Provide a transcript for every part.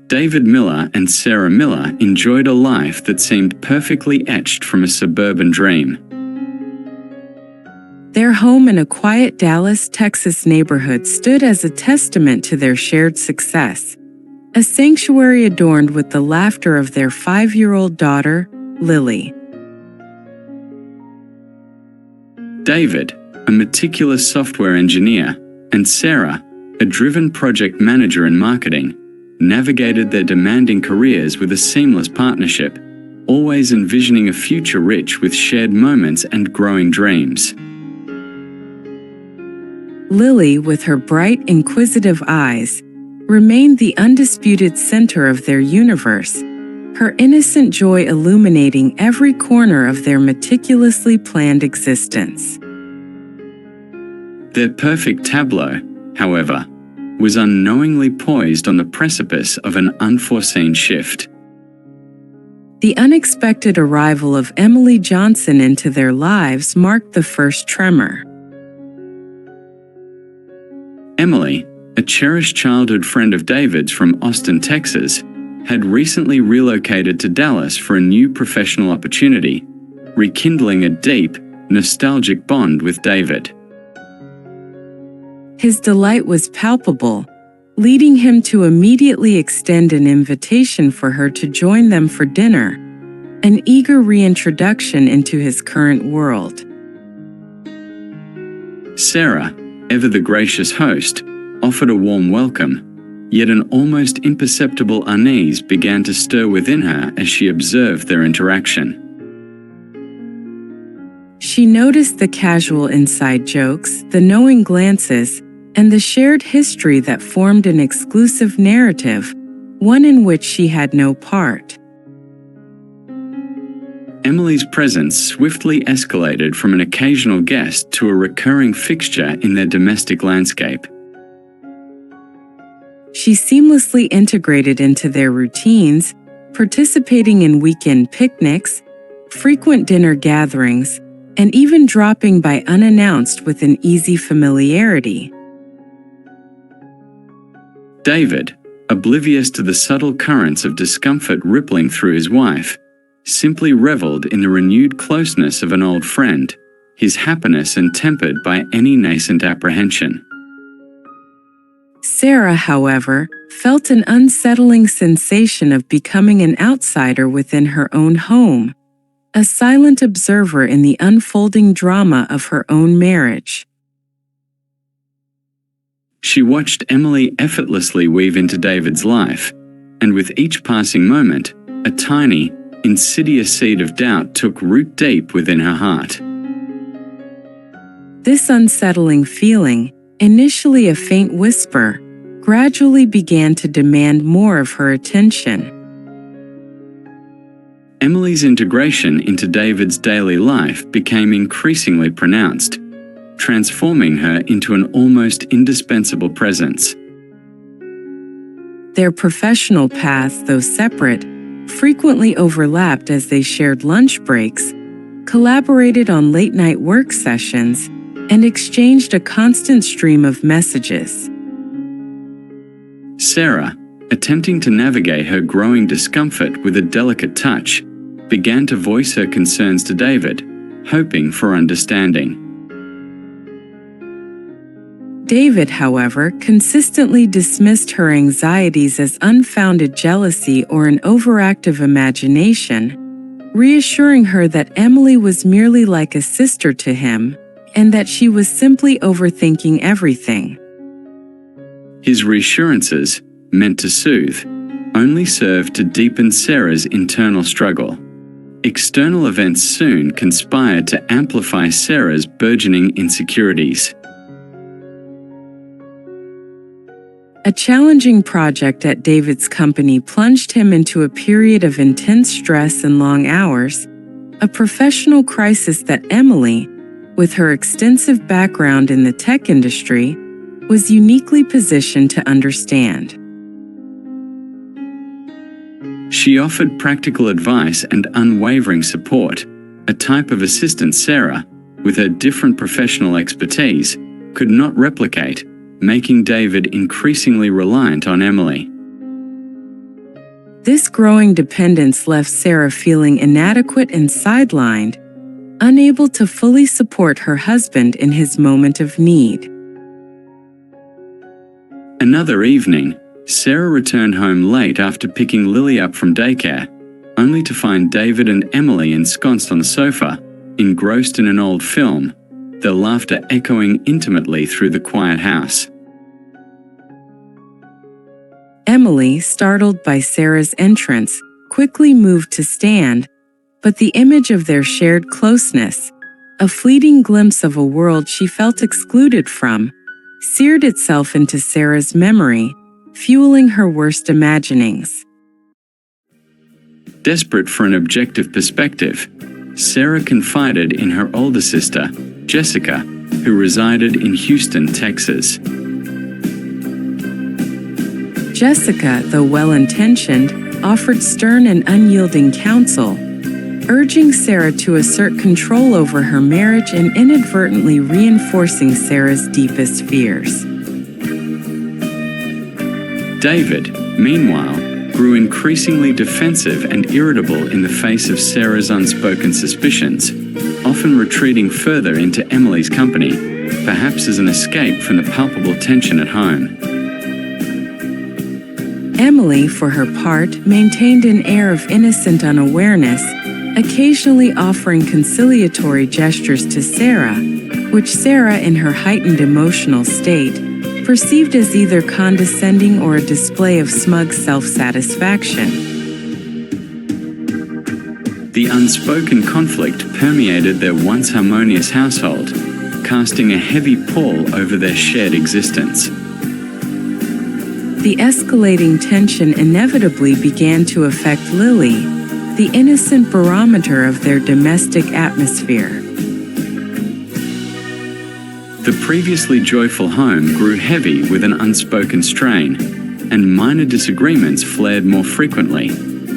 David Miller and Sarah Miller enjoyed a life that seemed perfectly etched from a suburban dream. Their home in a quiet Dallas, Texas neighborhood stood as a testament to their shared success, a sanctuary adorned with the laughter of their 5-year-old daughter, Lily. David, a meticulous software engineer, and Sarah, a driven project manager in marketing, navigated their demanding careers with a seamless partnership, always envisioning a future rich with shared moments and growing dreams. Lily, with her bright, inquisitive eyes, remained the undisputed center of their universe, her innocent joy illuminating every corner of their meticulously planned existence. Their perfect tableau, however, was unknowingly poised on the precipice of an unforeseen shift. The unexpected arrival of Emily Johnson into their lives marked the first tremor. Emily, a cherished childhood friend of David's from Austin, Texas, had recently relocated to Dallas for a new professional opportunity, rekindling a deep, nostalgic bond with David. His delight was palpable, leading him to immediately extend an invitation for her to join them for dinner, an eager reintroduction into his current world. Sarah, ever the gracious host, offered a warm welcome, yet an almost imperceptible unease began to stir within her as she observed their interaction. She noticed the casual inside jokes, the knowing glances, and the shared history that formed an exclusive narrative, one in which she had no part. Emily's presence swiftly escalated from an occasional guest to a recurring fixture in their domestic landscape. She seamlessly integrated into their routines, participating in weekend picnics, frequent dinner gatherings, and even dropping by unannounced with an easy familiarity. David, oblivious to the subtle currents of discomfort rippling through his wife, simply reveled in the renewed closeness of an old friend, his happiness untempered by any nascent apprehension. Sarah, however, felt an unsettling sensation of becoming an outsider within her own home, a silent observer in the unfolding drama of her own marriage. She watched Emily effortlessly weave into David's life, and with each passing moment, a tiny, insidious seed of doubt took root deep within her heart. This unsettling feeling, initially a faint whisper, gradually began to demand more of her attention. Emily's integration into David's daily life became increasingly pronounced, transforming her into an almost indispensable presence. Their professional paths, though separate, frequently overlapped as they shared lunch breaks, collaborated on late-night work sessions, and exchanged a constant stream of messages. Sarah, attempting to navigate her growing discomfort with a delicate touch, began to voice her concerns to David, hoping for understanding. David, however, consistently dismissed her anxieties as unfounded jealousy or an overactive imagination, reassuring her that Emily was merely like a sister to him, and that she was simply overthinking everything. His reassurances, meant to soothe, only served to deepen Sarah's internal struggle. External events soon conspired to amplify Sarah's burgeoning insecurities. A challenging project at David's company plunged him into a period of intense stress and long hours, a professional crisis that Emily, with her extensive background in the tech industry, was uniquely positioned to understand. She offered practical advice and unwavering support, a type of assistance Sarah, with her different professional expertise, could not replicate, making David increasingly reliant on Emily. This growing dependence left Sarah feeling inadequate and sidelined, unable to fully support her husband in his moment of need. Another evening, Sarah returned home late after picking Lily up from daycare, only to find David and Emily ensconced on the sofa, engrossed in an old film, their laughter echoing intimately through the quiet house. Emily, startled by Sarah's entrance, quickly moved to stand, but the image of their shared closeness, a fleeting glimpse of a world she felt excluded from, seared itself into Sarah's memory, fueling her worst imaginings. Desperate for an objective perspective, Sarah confided in her older sister, Jessica, who resided in Houston, Texas. Jessica, though well-intentioned, offered stern and unyielding counsel, urging Sarah to assert control over her marriage and inadvertently reinforcing Sarah's deepest fears. David, meanwhile, grew increasingly defensive and irritable in the face of Sarah's unspoken suspicions, often retreating further into Emily's company, perhaps as an escape from the palpable tension at home. Emily, for her part, maintained an air of innocent unawareness, occasionally offering conciliatory gestures to Sarah, which Sarah, in her heightened emotional state, perceived as either condescending or a display of smug self-satisfaction. The unspoken conflict permeated their once harmonious household, casting a heavy pall over their shared existence. The escalating tension inevitably began to affect Lily, the innocent barometer of their domestic atmosphere. The previously joyful home grew heavy with an unspoken strain, and minor disagreements flared more frequently,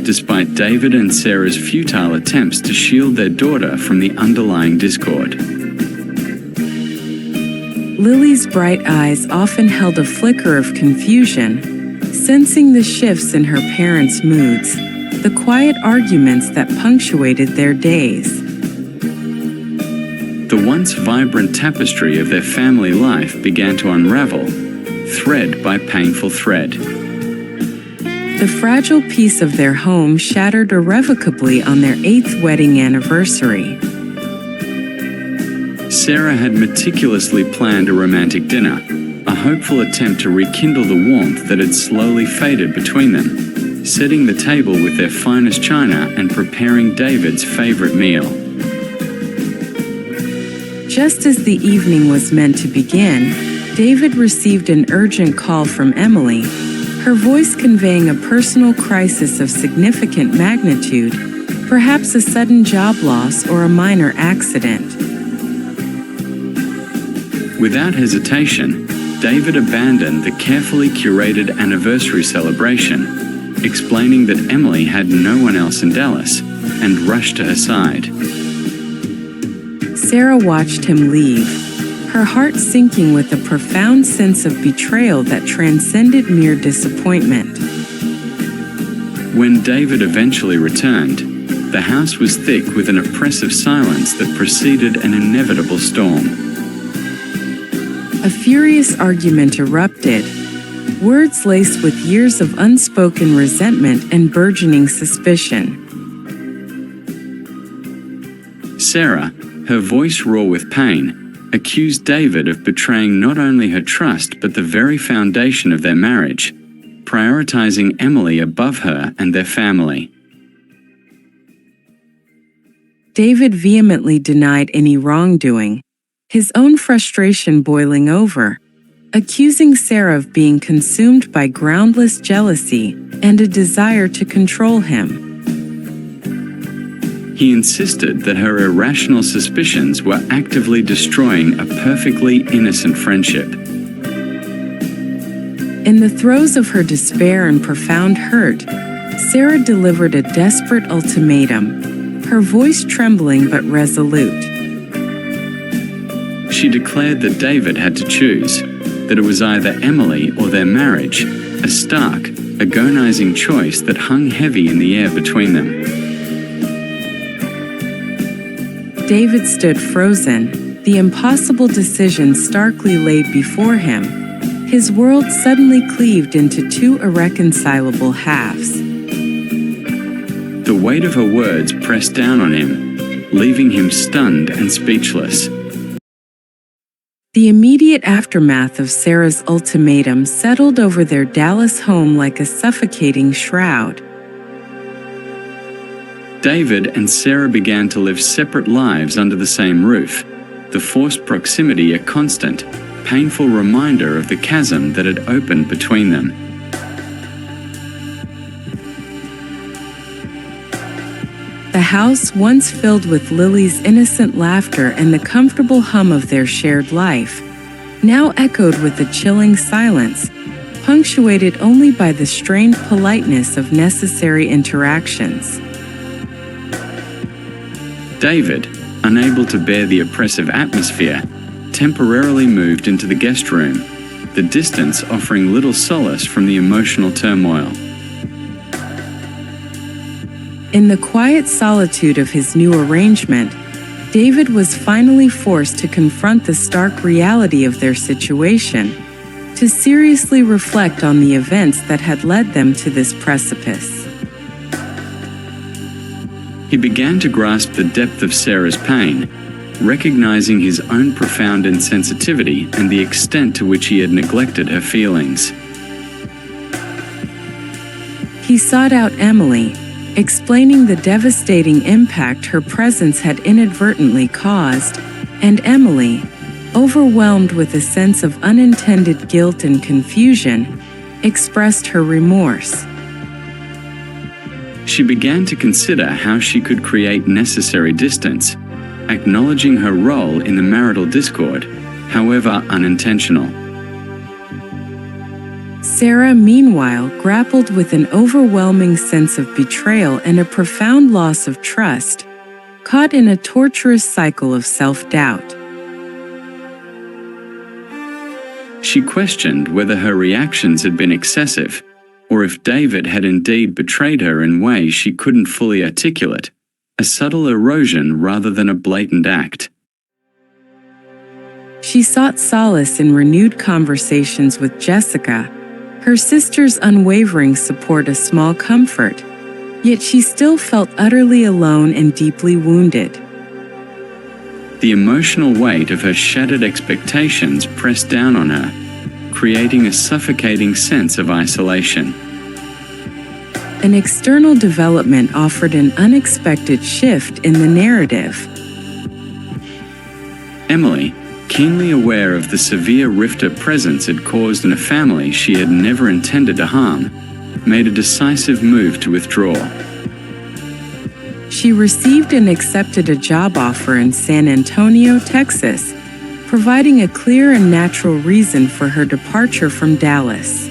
despite David and Sarah's futile attempts to shield their daughter from the underlying discord. Lily's bright eyes often held a flicker of confusion, sensing the shifts in her parents' moods, the quiet arguments that punctuated their days. The once vibrant tapestry of their family life began to unravel, thread by painful thread. The fragile piece of their home shattered irrevocably on their 8th wedding anniversary. Sarah had meticulously planned a romantic dinner, a hopeful attempt to rekindle the warmth that had slowly faded between them, setting the table with their finest china and preparing David's favorite meal. Just as the evening was meant to begin, David received an urgent call from Emily, her voice conveying a personal crisis of significant magnitude, perhaps a sudden job loss or a minor accident. Without hesitation, David abandoned the carefully curated anniversary celebration, explaining that Emily had no one else in Dallas, and rushed to her side. Sarah watched him leave, her heart sinking with a profound sense of betrayal that transcended mere disappointment. When David eventually returned, the house was thick with an oppressive silence that preceded an inevitable storm. A furious argument erupted, words laced with years of unspoken resentment and burgeoning suspicion. Sarah, her voice raw with pain, accused David of betraying not only her trust but the very foundation of their marriage, prioritizing Emily above her and their family. David vehemently denied any wrongdoing, his own frustration boiling over, accusing Sarah of being consumed by groundless jealousy and a desire to control him. He insisted that her irrational suspicions were actively destroying a perfectly innocent friendship. In the throes of her despair and profound hurt, Sarah delivered a desperate ultimatum, her voice trembling but resolute. She declared that David had to choose, that it was either Emily or their marriage, a stark, agonizing choice that hung heavy in the air between them. David stood frozen, the impossible decision starkly laid before him. His world suddenly cleaved into two irreconcilable halves. The weight of her words pressed down on him, leaving him stunned and speechless. The immediate aftermath of Sarah's ultimatum settled over their Dallas home like a suffocating shroud. David and Sarah began to live separate lives under the same roof, the forced proximity a constant, painful reminder of the chasm that had opened between them. The house, once filled with Lily's innocent laughter and the comfortable hum of their shared life, now echoed with a chilling silence, punctuated only by the strained politeness of necessary interactions. David, unable to bear the oppressive atmosphere, temporarily moved into the guest room, the distance offering little solace from the emotional turmoil. In the quiet solitude of his new arrangement, David was finally forced to confront the stark reality of their situation, to seriously reflect on the events that had led them to this precipice. He began to grasp the depth of Sarah's pain, recognizing his own profound insensitivity and the extent to which he had neglected her feelings. He sought out Emily, explaining the devastating impact her presence had inadvertently caused, and Emily, overwhelmed with a sense of unintended guilt and confusion, expressed her remorse. She began to consider how she could create necessary distance, acknowledging her role in the marital discord, however unintentional. Sarah, meanwhile, grappled with an overwhelming sense of betrayal and a profound loss of trust, caught in a torturous cycle of self-doubt. She questioned whether her reactions had been excessive, or if David had indeed betrayed her in ways she couldn't fully articulate, a subtle erosion rather than a blatant act. She sought solace in renewed conversations with Jessica, her sister's unwavering support a small comfort, yet she still felt utterly alone and deeply wounded. The emotional weight of her shattered expectations pressed down on her, creating a suffocating sense of isolation. An external development offered an unexpected shift in the narrative. Emily, keenly aware of the severe rift her presence had caused in a family she had never intended to harm, made a decisive move to withdraw. She received and accepted a job offer in San Antonio, Texas, providing a clear and natural reason for her departure from Dallas.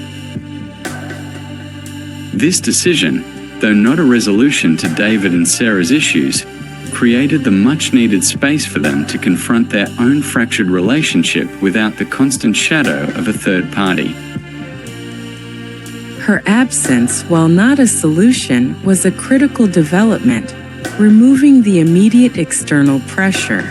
This decision, though not a resolution to David and Sarah's issues, created the much-needed space for them to confront their own fractured relationship without the constant shadow of a third party. Her absence, while not a solution, was a critical development, removing the immediate external pressure.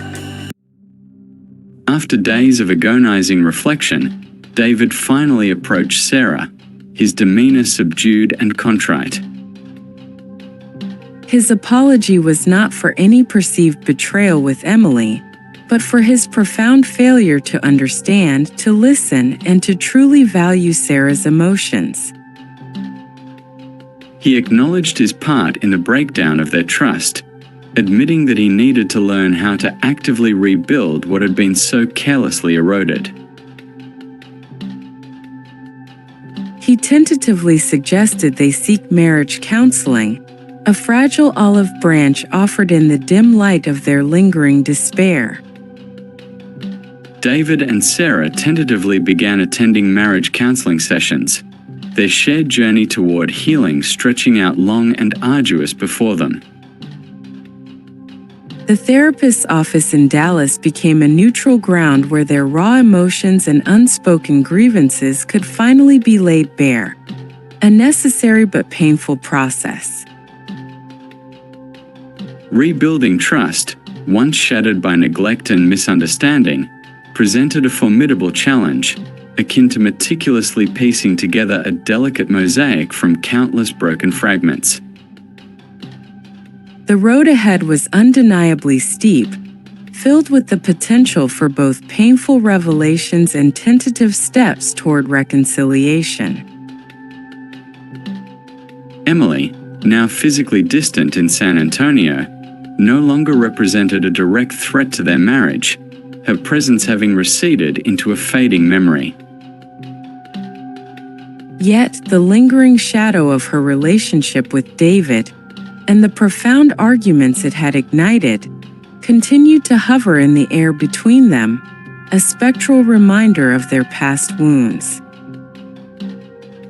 After days of agonizing reflection, David finally approached Sarah, his demeanor subdued and contrite. His apology was not for any perceived betrayal with Emily, but for his profound failure to understand, to listen, and to truly value Sarah's emotions. He acknowledged his part in the breakdown of their trust, admitting that he needed to learn how to actively rebuild what had been so carelessly eroded. He tentatively suggested they seek marriage counseling, a fragile olive branch offered in the dim light of their lingering despair. David and Sarah tentatively began attending marriage counseling sessions, their shared journey toward healing stretching out long and arduous before them. The therapist's office in Dallas became a neutral ground where their raw emotions and unspoken grievances could finally be laid bare. A necessary but painful process. Rebuilding trust, once shattered by neglect and misunderstanding, presented a formidable challenge, akin to meticulously piecing together a delicate mosaic from countless broken fragments. The road ahead was undeniably steep, filled with the potential for both painful revelations and tentative steps toward reconciliation. Emily, now physically distant in San Antonio, no longer represented a direct threat to their marriage, her presence having receded into a fading memory. Yet, the lingering shadow of her relationship with David, and the profound arguments it had ignited, continued to hover in the air between them, a spectral reminder of their past wounds.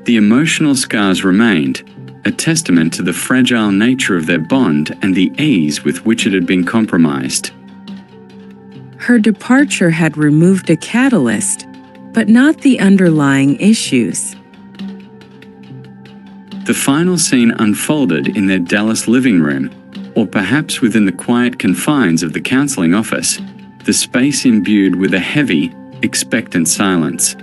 The emotional scars remained, a testament to the fragile nature of their bond and the ease with which it had been compromised. Her departure had removed a catalyst, but not the underlying issues. The final scene unfolded in their Dallas living room, or perhaps within the quiet confines of the counseling office, the space imbued with a heavy, expectant silence.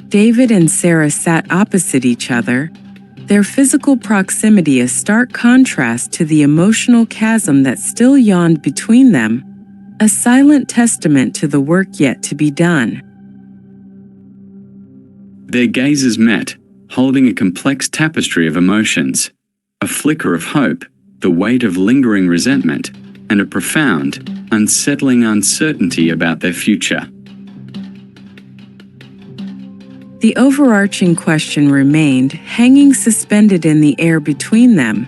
David and Sarah sat opposite each other, their physical proximity a stark contrast to the emotional chasm that still yawned between them, a silent testament to the work yet to be done. Their gazes met, holding a complex tapestry of emotions, a flicker of hope, the weight of lingering resentment, and a profound, unsettling uncertainty about their future. The overarching question remained, hanging suspended in the air between them.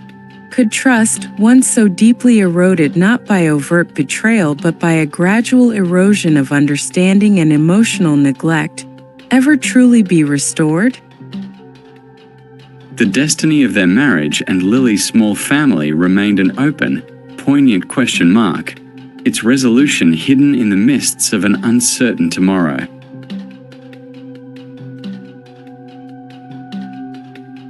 Could trust, once so deeply eroded not by overt betrayal but by a gradual erosion of understanding and emotional neglect, ever truly be restored? The destiny of their marriage and Lily's small family remained an open, poignant question mark, its resolution hidden in the mists of an uncertain tomorrow.